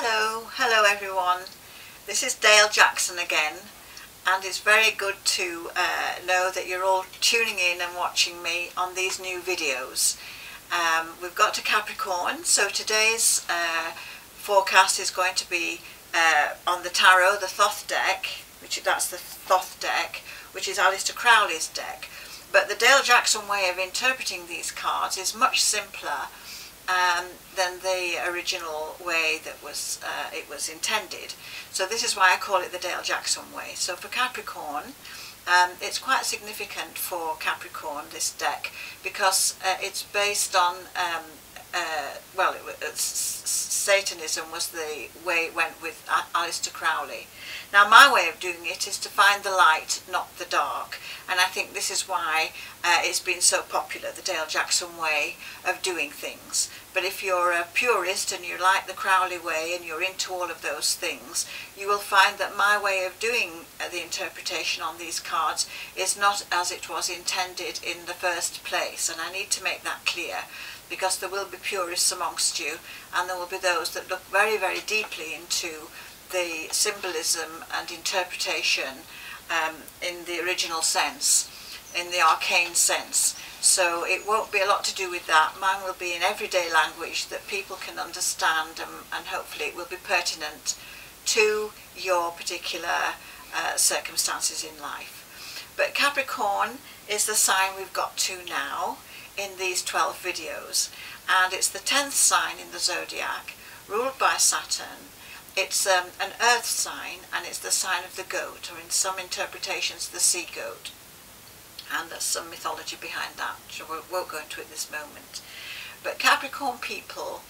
Hello everyone. This is Dale Jackson again, and it's very good to know that you're all tuning in and watching me on these new videos. We've got to Capricorn, so today's forecast is going to be on the tarot, the Thoth deck, that's the Thoth deck, which is Aleister Crowley's deck. But the Dale Jackson way of interpreting these cards is much simpler than the original way that it was intended. So this is why I call it the Dale Jackson way. So for Capricorn, it's quite significant for Capricorn, this deck, because it's based on Satanism was the way it went with Aleister Crowley. Now my way of doing it is to find the light, not the dark, and I think this is why it's been so popular, the Dale Jackson way of doing things. But if you're a purist and you like the Crowley way and you're into all of those things, you will find that my way of doing the interpretation on these cards is not as it was intended in the first place, and I need to make that clear, because there will be purists amongst you, and there will be those that look very, very deeply into the symbolism and interpretation in the original sense, in the arcane sense. So it won't be a lot to do with that. Mine will be in everyday language that people can understand, and hopefully it will be pertinent to your particular circumstances in life. But Capricorn is the sign we've got to now in these 12 videos, and it's the 10th sign in the zodiac, ruled by Saturn. It's an earth sign, and it's the sign of the goat, or in some interpretations the sea goat, and there's some mythology behind that, which I won't go into at this moment. But Capricorn people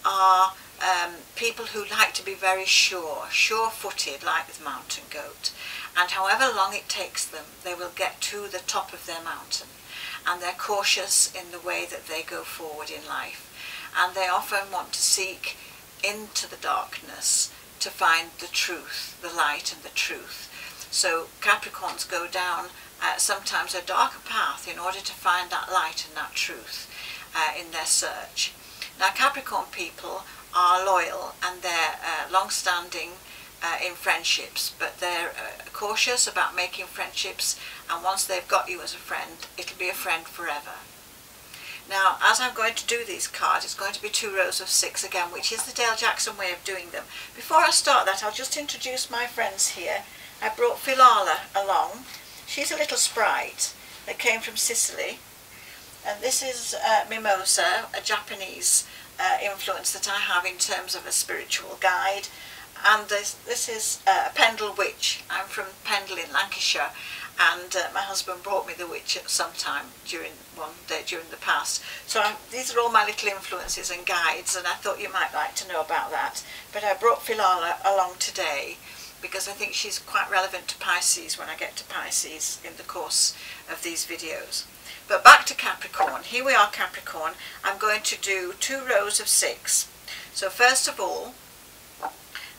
are people who like to be very sure-footed, like the mountain goat, and however long it takes them, they will get to the top of their mountain. And they're cautious in the way that they go forward in life, and they often want to seek into the darkness to find the truth, the light and the truth. So Capricorns go down sometimes a darker path in order to find that light and that truth in their search. Now Capricorn people are loyal, and they're long-standing in friendships, but they're cautious about making friendships, and once they've got you as a friend, it'll be a friend forever. Now, as I'm going to do these cards, it's going to be 2 rows of 6 again, which is the Dale Jackson way of doing them. Before I start that, I'll just introduce my friends here. I brought Philala along. She's a little sprite that came from Sicily, and this is Mimosa, a Japanese influence that I have in terms of a spiritual guide. And this is a Pendle witch. I'm from Pendle in Lancashire, and my husband brought me the witch at some time one day during the past. So these are all my little influences and guides, and I thought you might like to know about that. But I brought Philala along today because I think she's quite relevant to Pisces when I get to Pisces in the course of these videos. But back to Capricorn. Here we are, Capricorn. I'm going to do 2 rows of 6. So first of all,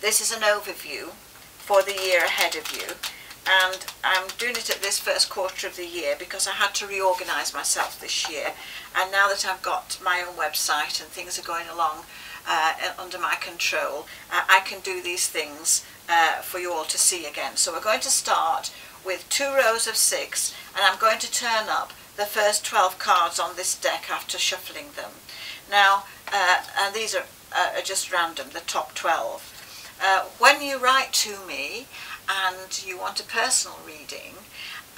this is an overview for the year ahead of you, and I'm doing it at this first quarter of the year because I had to reorganise myself this year, and now that I've got my own website and things are going along under my control, I can do these things for you all to see again. So we're going to start with 2 rows of 6, and I'm going to turn up the first 12 cards on this deck after shuffling them. Now, and these are just random, the top 12. When you write to me and you want a personal reading,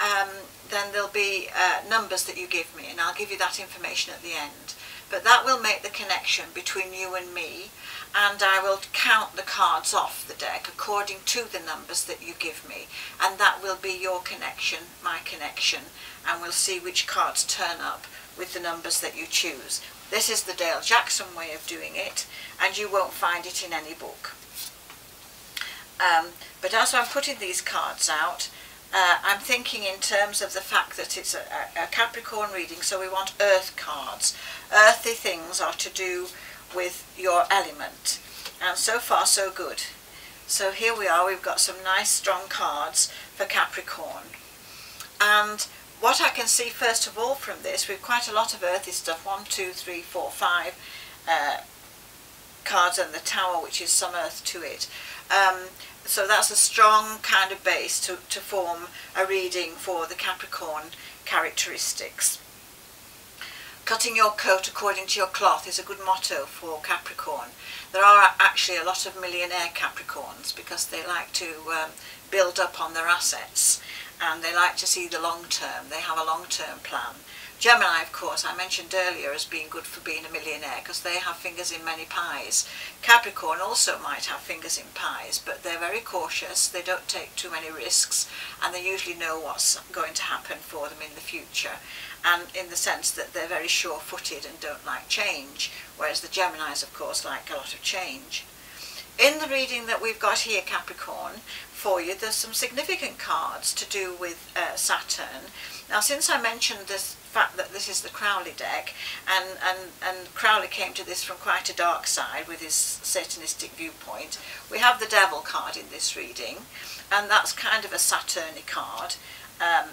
then there'll be numbers that you give me, and I'll give you that information at the end. But that will make the connection between you and me, and I will count the cards off the deck according to the numbers that you give me, and that will be your connection, my connection, and we'll see which cards turn up with the numbers that you choose. This is the Dale Jackson way of doing it, and you won't find it in any book. But as I'm putting these cards out, I'm thinking in terms of the fact that it's a Capricorn reading, so we want earth cards. Earthy things are to do with your element, and so far so good. So here we are, we've got some nice strong cards for Capricorn. And what I can see first of all from this, we've quite a lot of earthy stuff, 1, 2, 3, 4, 5, cards and the Tower, which is some earth to it. So that's a strong kind of base to form a reading for the Capricorn characteristics. Cutting your coat according to your cloth is a good motto for Capricorn. There are actually a lot of millionaire Capricorns because they like to build up on their assets and they like to see the long term. They have a long-term plan. Gemini, of course, I mentioned earlier as being good for being a millionaire because they have fingers in many pies. Capricorn also might have fingers in pies, but they're very cautious, they don't take too many risks, and they usually know what's going to happen for them in the future, and in the sense that they're very sure-footed and don't like change, whereas the Geminis, of course, like a lot of change. In the reading that we've got here, Capricorn, for you, there's some significant cards to do with Saturn. Now, since I mentioned this fact that this is the Crowley deck, and Crowley came to this from quite a dark side with his Satanistic viewpoint, we have the Devil card in this reading, and that's kind of a Saturny card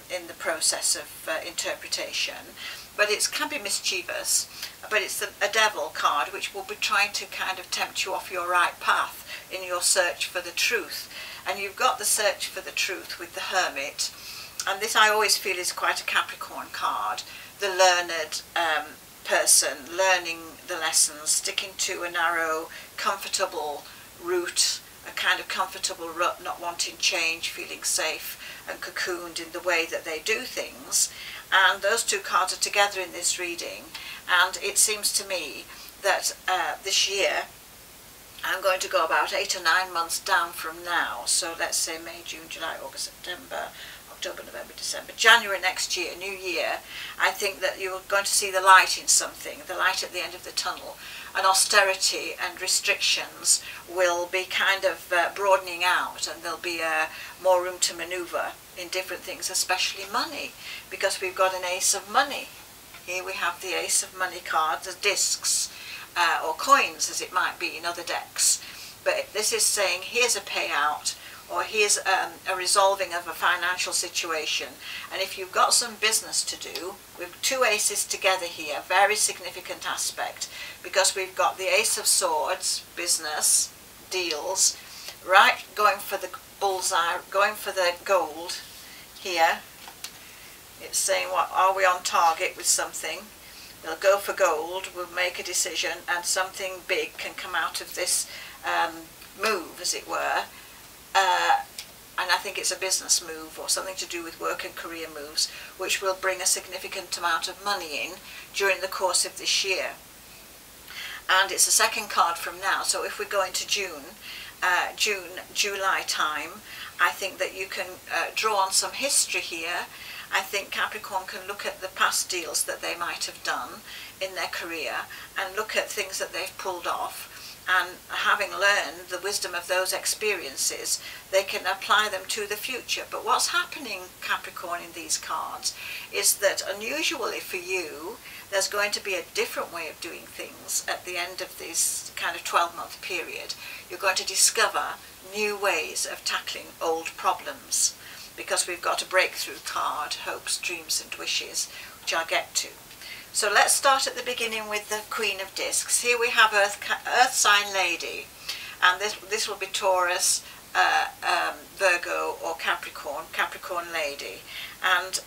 in the process of interpretation. But it can be mischievous, but it's a devil card which will be trying to kind of tempt you off your right path in your search for the truth. And you've got the search for the truth with the Hermit, and this I always feel is quite a Capricorn card. The learned person, learning the lessons, sticking to a narrow, comfortable route, a kind of comfortable rut, not wanting change, feeling safe and cocooned in the way that they do things. And those two cards are together in this reading, and it seems to me that this year I'm going to go about 8 or 9 months down from now. So let's say May, June, July, August, September, October, November, December, January next year, new year. I think that you're going to see the light in something, the light at the end of the tunnel, and austerity and restrictions will be kind of broadening out, and there'll be more room to manoeuvre in different things, especially money, because we've got an Ace of Money. Here we have the Ace of Money card, the discs, or coins as it might be in other decks. But this is saying here's a payout, or here's a resolving of a financial situation. And if you've got some business to do, with two aces together here, very significant aspect, because we've got the Ace of Swords, business, deals, right, going for the bullseye, going for the gold here. It's saying, what, are we on target with something? They'll go for gold, we'll make a decision, and something big can come out of this move, as it were. And I think it's a business move or something to do with work and career moves, which will bring a significant amount of money in during the course of this year. And it's the second card from now, so if we go into June, July time, I think that you can draw on some history here. I think Capricorn can look at the past deals that they might have done in their career and look at things that they've pulled off, and having learned the wisdom of those experiences, they can apply them to the future. But what's happening, Capricorn, in these cards is that, unusually for you, there's going to be a different way of doing things at the end of this kind of 12-month period. You're going to discover new ways of tackling old problems, because we've got a breakthrough card, hopes, dreams and wishes, which I'll get to. So let's start at the beginning with the Queen of Discs. Here we have Earth sign lady, and this will be Taurus, Virgo or Capricorn lady. And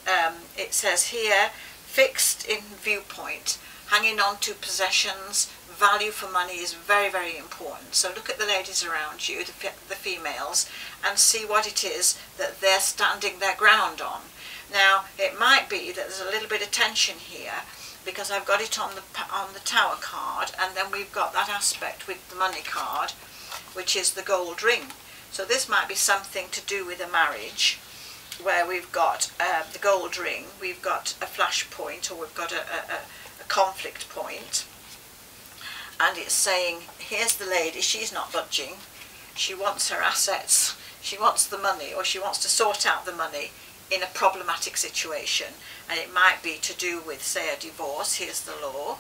it says here, fixed in viewpoint, hanging on to possessions, value for money is very, very important. So look at the ladies around you, the females, and see what it is that they're standing their ground on. Now, it might be that there's a little bit of tension here, because I've got it on the Tower card, and then we've got that aspect with the money card, which is the gold ring. So this might be something to do with a marriage, where we've got the gold ring, we've got a flash point, or we've got a conflict point. And it's saying, here's the lady, she's not budging, she wants her assets, she wants the money, or she wants to sort out the money in a problematic situation. And it might be to do with, say, a divorce, here's the law,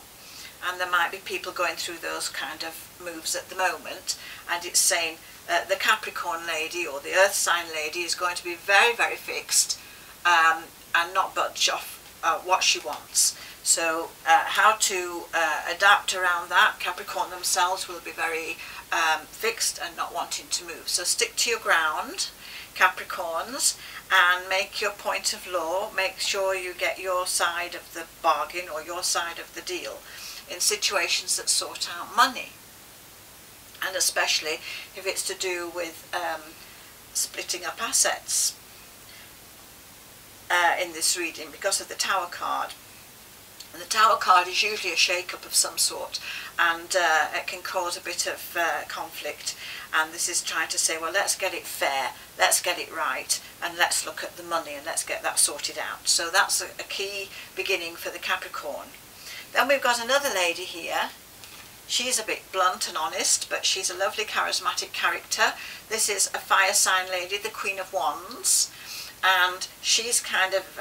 and there might be people going through those kind of moves at the moment, and it's saying the Capricorn lady or the Earth sign lady is going to be very, very fixed and not budge off what she wants. So how to adapt around that, Capricorn themselves will be very fixed and not wanting to move. So stick to your ground, Capricorns, and make your point of law. Make sure you get your side of the bargain or your side of the deal in situations that sort out money. And especially if it's to do with splitting up assets in this reading, because of the Tower card. And the Tower card is usually a shake-up of some sort, and it can cause a bit of conflict. And this is trying to say, well, let's get it fair, let's get it right, and let's look at the money and let's get that sorted out. So that's a key beginning for the Capricorn. Then we've got another lady here. She's a bit blunt and honest, but she's a lovely charismatic character. This is a fire sign lady, the Queen of Wands, and she's kind of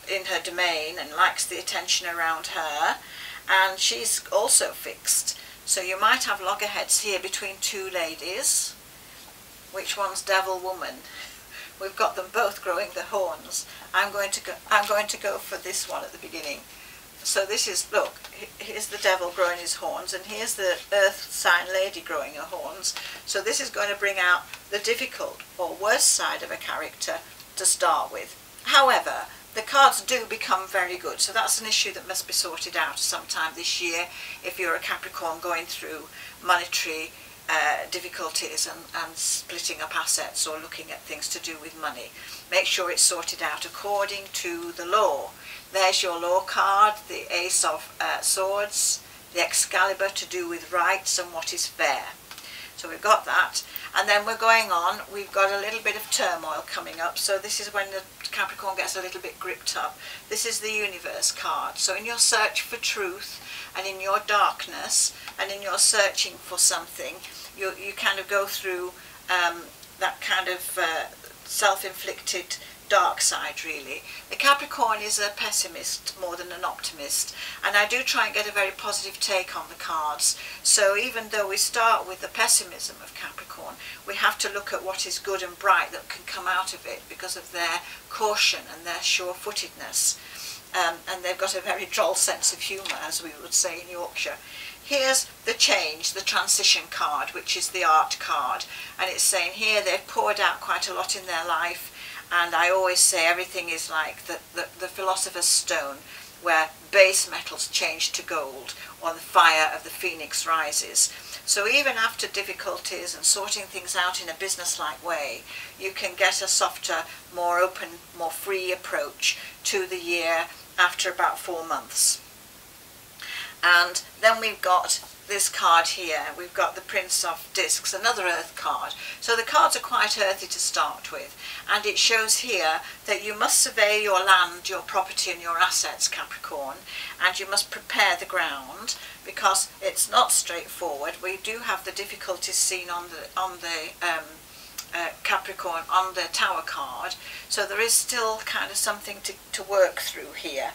in her domain and likes the attention around her, and she's also fixed. So you might have loggerheads here between two ladies. Which one's devil woman? We've got them both growing the horns. I'm going to go for this one at the beginning. So this is, look, here's the devil growing his horns, and here's the earth sign lady growing her horns. So this is going to bring out the difficult or worst side of a character to start with. However, the cards do become very good, so that's an issue that must be sorted out sometime this year if you're a Capricorn going through monetary difficulties and splitting up assets or looking at things to do with money. Make sure it's sorted out according to the law. There's your law card, the Ace of Swords, the Excalibur, to do with rights and what is fair. So we've got that, and then we're going on. We've got a little bit of turmoil coming up, so this is when the Capricorn gets a little bit gripped up. This is the Universe card. So in your search for truth and in your darkness and in your searching for something, you kind of go through that kind of self-inflicted dark side, really. The Capricorn is a pessimist more than an optimist, and I do try and get a very positive take on the cards. So even though we start with the pessimism of Capricorn, we have to look at what is good and bright that can come out of it because of their caution and their sure-footedness. And they've got a very droll sense of humour, as we would say in Yorkshire. Here's the change, the transition card, which is the art card, and it's saying here they've poured out quite a lot in their life. And I always say everything is like the Philosopher's Stone, where base metals change to gold, or the fire of the phoenix rises. So even after difficulties and sorting things out in a business-like way, you can get a softer, more open, more free approach to the year after about 4 months. And then we've got this card here. We've got the Prince of Discs, another earth card. So the cards are quite earthy to start with, and it shows here that you must survey your land, your property and your assets, Capricorn, and you must prepare the ground, because it's not straightforward. We do have the difficulties seen on the Capricorn on the Tower card, so there is still kind of something to work through here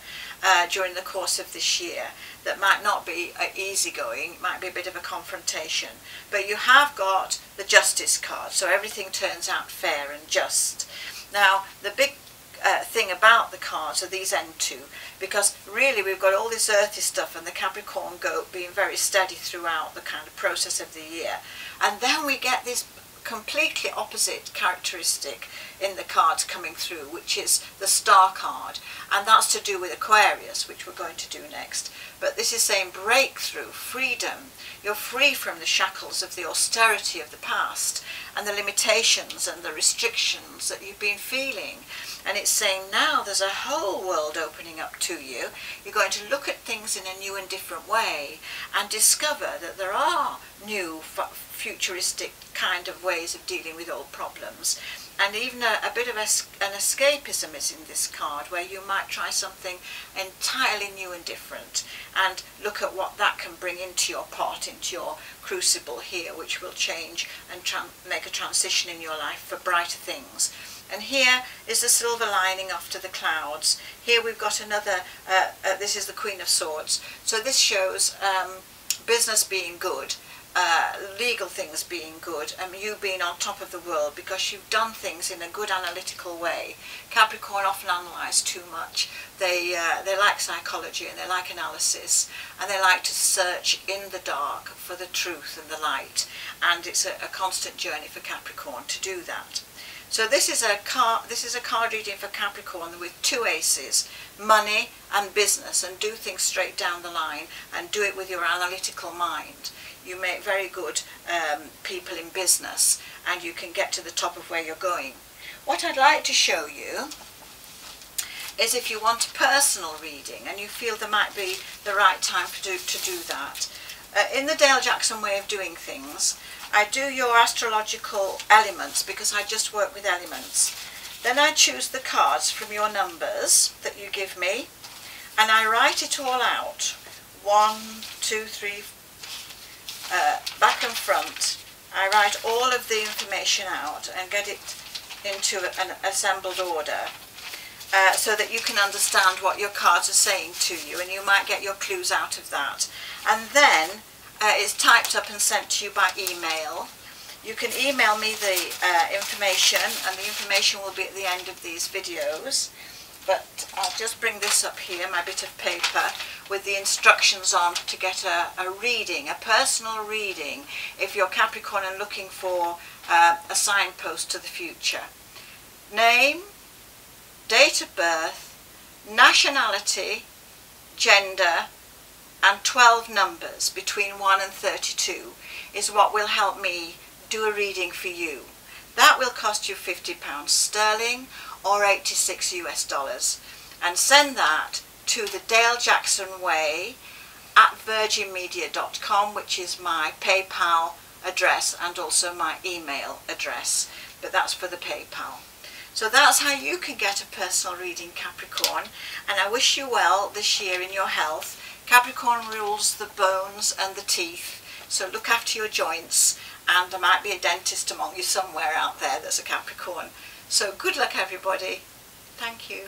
during the course of this year that might not be easygoing. It might be a bit of a confrontation, but you have got the Justice card, so everything turns out fair and just. Now the big thing about the cards are these end two, because really we've got all this earthy stuff and the Capricorn goat being very steady throughout the kind of process of the year, and then we get this completely opposite characteristic in the cards coming through, which is the Star card, and that's to do with Aquarius, which we're going to do next. But this is saying breakthrough, freedom. You're free from the shackles of the austerity of the past and the limitations and the restrictions that you've been feeling. And it's saying now there's a whole world opening up to you. You're going to look at things in a new and different way and discover that there are new futuristic kind of ways of dealing with old problems. And even a bit of an escapism is in this card, where you might try something entirely new and different and look at what that can bring into your pot, into your crucible here, which will change and make a transition in your life for brighter things. And here is the silver lining after the clouds. Here we've got another, this is the Queen of Swords. So this shows business being good, legal things being good and you being on top of the world because you've done things in a good analytical way. Capricorn often analyse too much. They like psychology and they like analysis, and they like to search in the dark for the truth and the light, and it's a constant journey for Capricorn to do that. So this is a card reading for Capricorn with 2 aces, money and business, and do things straight down the line and do it with your analytical mind. You make very good people in business, and you can get to the top of where you're going. What I'd like to show you is if you want a personal reading and you feel there might be the right time to do that. In the Dale Jackson way of doing things, I do your astrological elements because I just work with elements. Then I choose the cards from your numbers that you give me, and I write it all out. 1, 2, 3, back and front. I write all of the information out and get it into an assembled order so that you can understand what your cards are saying to you, and you might get your clues out of that. And then it's typed up and sent to you by email. You can email me the information, and the information will be at the end of these videos. But I'll just bring this up here, my bit of paper, with the instructions on to get a reading, a personal reading, if you're Capricorn and looking for a signpost to the future. Name, date of birth, nationality, gender, and 12 numbers between 1 and 32 is what will help me do a reading for you. That will cost you £50 sterling or $86 US, and send that to the Dale Jackson Way at virginmedia.com, which is my PayPal address and also my email address, but that's for the PayPal. So that's how you can get a personal reading, Capricorn, and I wish you well this year in your health. Capricorn rules the bones and the teeth, so look after your joints, and there might be a dentist among you somewhere out there that's a Capricorn. So good luck everybody. Thank you.